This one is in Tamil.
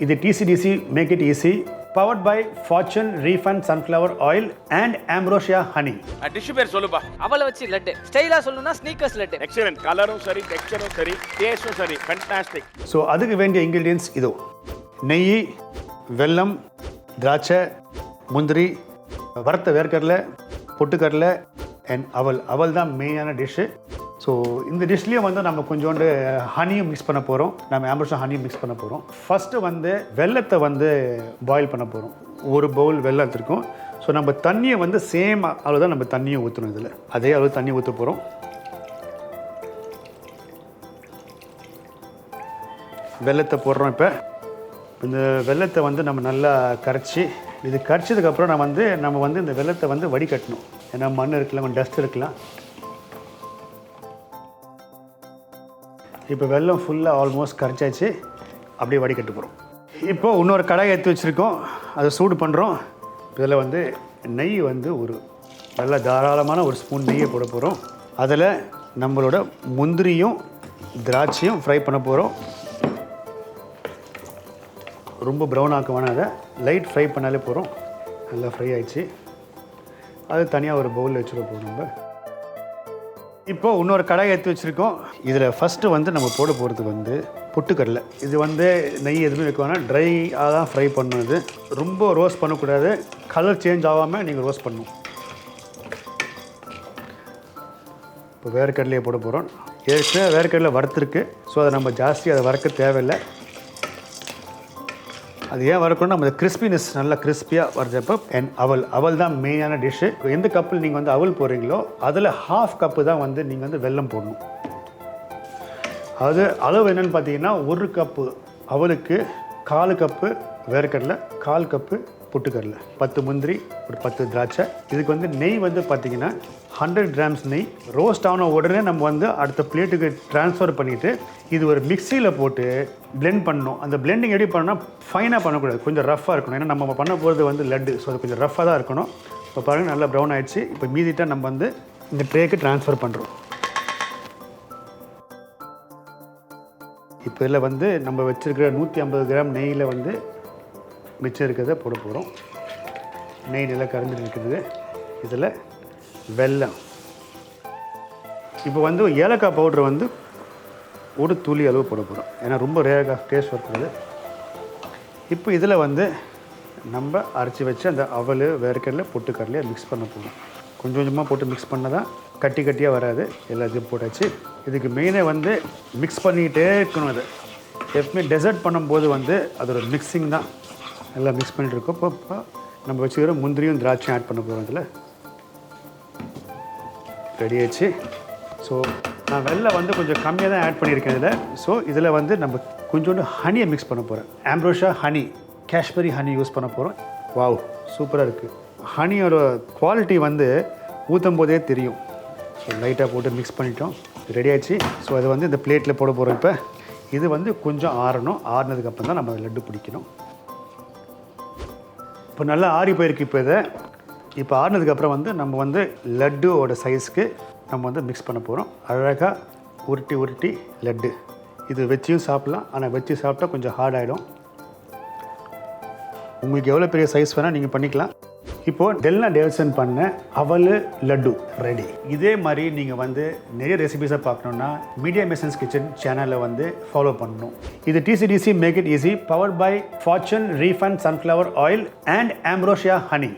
இது TCDC Make it easy, powered by Fortune Refund Sunflower Oil and Ambrosia Honey. Dish பேர் சொல்லுப்பா. அவளை வச்சு லட்டு. ஸ்டைலா சொல்லணும்னா ஸ்னீக்கர்ஸ் லட்டு. எக்ஸலென்ட். கலரும் சரி, டெக்ஸ்சரும் சரி, டேஸ்டும் சரி, ஃபேண்டாஸ்டிக். ஸோ அதுக்கு வேண்டிய இன்கிரீடியன்ஸ் இதோ: நெய், வெல்லம், திராட்சை, முந்திரி, வறுத்த வேர்க்கடலை, பொட்டுக்கடலை அண்ட் அவல் தான் மெயினான டிஷ்ஷு. ஸோ இந்த டிஷ்லேயும் வந்து நம்ம கொஞ்சோண்டு ஹனியும் மிக்ஸ் பண்ண போகிறோம். நம்ம ஆம்பர்ஷா ஹனியும் மிக்ஸ் பண்ண போகிறோம். ஃபஸ்ட்டு வந்து வெல்லத்தை வந்து பாயில் பண்ண போகிறோம். ஒரு பவுல் வெல்லம் எடுத்துருக்கோம். ஸோ நம்ம தண்ணியை வந்து சேம் அளவு தான் நம்ம தண்ணியை ஊற்றணும். இதில் அதே அளவு தண்ணி ஊற்ற போகிறோம். வெல்லத்தை போடுறோம். இப்போ இந்த வெல்லத்தை வந்து நம்ம நல்லா கரைச்சி, இது கரைச்சதுக்கப்புறம் நம்ம வந்து இந்த வெல்லத்தை வந்து வடிகட்டணும். ஏன்னா மண் இருக்கலாம், டஸ்ட் இருக்கலாம். இப்போ வெல்லம் ஃபுல்லாக ஆல்மோஸ்ட் கரைச்சாச்சு. அப்படியே வடிகட்டு போகிறோம். இப்போது இன்னொரு கடாயை எடுத்து வச்சுருக்கோம். அதை சூடு பண்ணுறோம். இதில் வந்து நெய் வந்து ஒரு நல்ல தாராளமான ஒரு ஸ்பூன் நெய்யை போட போகிறோம். அதில் நம்மளோட முந்திரியும் திராட்சையும் ஃப்ரை பண்ண போகிறோம். ரொம்ப ப்ரௌன் ஆக்க வேணாம், அதை லைட் ஃப்ரை பண்ணாலே போகிறோம். நல்லா ஃப்ரை ஆயிடுச்சு. அது தனியாக ஒரு பவுலில் வச்சுட போகிறோம். நம்ம இப்போது இன்னொரு கடாயை எடுத்து வச்சுருக்கோம். இதில் ஃபஸ்ட்டு வந்து நம்ம போட போகிறது வந்து பொட்டுக்கடலை. இது வந்து நெய் எதுவுமே வைக்க வேணாம், ட்ரையாக தான் ஃப்ரை பண்ணணும். இது ரொம்ப ரோஸ்ட் பண்ணக்கூடாது. கலர் சேஞ்ச் ஆகாமல் நீங்கள் ரோஸ்ட் பண்ணணும். இப்போ வேர்க்கடலையை போட போகிறோம். ஏற்கனவே வேர்க்கடலை வறுத்துருக்கு. ஸோ அதை நம்ம ஜாஸ்தி அதை வறுக்க தேவையில்லை. அது ஏன் வறுக்கணும், நம்ம கிறிஸ்பினஸ் நல்லா கிறிஸ்பியாக வரைஞ்சப்போ. அண்ட் அவல் தான் மெயினான டிஷ்ஷு. எந்த கப்பில் நீங்கள் வந்து அவல் போடுறீங்களோ அதில் ½ கப்பு தான் வந்து நீங்கள் வந்து வெல்லம் போடணும். அது அளவு என்னென்னு பார்த்தீங்கன்னா, 1 கப்பு அவலுக்கு 4 கப்பு வேர்க்கடலை, 4 கப்பு பொட்டுக்கடலை, 10 முந்திரி, ஒரு 10 திராட்சை. இதுக்கு வந்து நெய் வந்து பார்த்திங்கன்னா 100 கிராம்ஸ் நெய். ரோஸ்ட் ஆன உடனே நம்ம வந்து அடுத்த பிளேட்டுக்கு ட்ரான்ஸ்ஃபர் பண்ணிவிட்டு இது ஒரு மிக்சியில் போட்டு பிளெண்ட் பண்ணணும். அந்த பிளெண்டிங் எப்படி பண்ணால் ஃபைனாக பண்ணக்கூடாது, கொஞ்சம் ரஃப்பாக இருக்கணும். ஏன்னா நம்ம பண்ண போகிறது வந்து லட்டு. ஸோ அது கொஞ்சம் ரஃப்பாக தான் இருக்கணும். இப்போ பாருங்கள் நல்லா ப்ரௌன் ஆகிடுச்சு. இப்போ மீதிட்டாக நம்ம வந்து இந்த ட்ரேக்கு ட்ரான்ஸ்ஃபர் பண்ணுறோம். இப்போ இதில் வந்து நம்ம வச்சுருக்கிற 150 கிராம் நெய்யில் வந்து மிச்சம் இருக்கிறத போட போகிறோம். நெய் நல்லா கரைஞ்சிட்டு இருக்குது. இதில் வெல்லம். இப்போ வந்து ஏலக்காய் பவுட்ரு வந்து ஒரு துளி அளவு போட போகிறோம். ஏன்னா ரொம்ப ரேராக டேஸ்ட் வரக்கூடாது. இப்போ இதில் வந்து நம்ம அரைச்சி வச்சு அந்த அவல், வேர்க்கடலை, பொட்டுக்கடலையை மிக்ஸ் பண்ண போகிறோம். கொஞ்சம் கொஞ்சமாக போட்டு மிக்ஸ் பண்ண தான் கட்டியாக வராது. எல்லாத்தையும் போட்டாச்சு. இதுக்கு மெயினே வந்து மிக்ஸ் பண்ணிக்கிட்டே இருக்கணும். அது எப்பவுமே டெசர்ட் பண்ணும்போது வந்து அதோட மிக்சிங் தான். நல்லா மிக்ஸ் பண்ணிகிட்டு இருக்கோம். இப்போ நம்ம வச்சுக்கிற முந்திரியும் திராட்சையும் ஆட் பண்ண போகிறோம். இதில் ரெடி ஆச்சு. ஸோ நான் வெல்லம் வந்து கொஞ்சம் கம்மியாக தான் ஆட் பண்ணியிருக்கேன் இதில். ஸோ இதில் வந்து நம்ம கொஞ்சோண்டு ஹனியை மிக்ஸ் பண்ண போகிறேன். ஆம்ப்ரோஷா ஹனி, காஷ்மீரி ஹனி யூஸ் பண்ண போகிறோம். வாவ், சூப்பராக இருக்குது. ஹனியோட குவாலிட்டி வந்து ஊற்றும் போதே தெரியும். ஸோ லைட்டாக போட்டு மிக்ஸ் பண்ணிட்டோம். ரெடி ஆச்சு. ஸோ அதை வந்து இந்த பிளேட்டில் போட போகிறோம். இப்போ இது வந்து கொஞ்சம் ஆறணும். ஆறுனதுக்கப்புறம் தான் நம்ம லட்டு பிடிக்கணும். இப்போ நல்லா ஆறி போயிருக்கு. இப்போ ஆறுனதுக்கப்புறம் வந்து நம்ம வந்து லட்டுவோட சைஸ்க்கு நம்ம வந்து மிக்ஸ் பண்ண போகிறோம். அழகாக உருட்டி லட்டு. இது வச்சியும் சாப்பிட்லாம். ஆனால் வச்சு சாப்பிட்டா கொஞ்சம் ஹார்ட் ஆகிடும். உங்களுக்கு எவ்வளோ பெரிய சைஸ் வேணால் நீங்கள் பண்ணிக்கலாம். இப்போது டெல்னா டேவிட்சன் பண்ண அவல் லட்டு ரெடி. இதே மாதிரி நீங்கள் வந்து நிறைய ரெசிபிஸை பார்க்கணுன்னா மீடியா மெசன்ஸ் கிச்சன் சேனலை வந்து ஃபாலோ பண்ணணும். இது TCDC Make it easy, powered by Fortune Refund Sunflower Oil and Ambrosia Honey.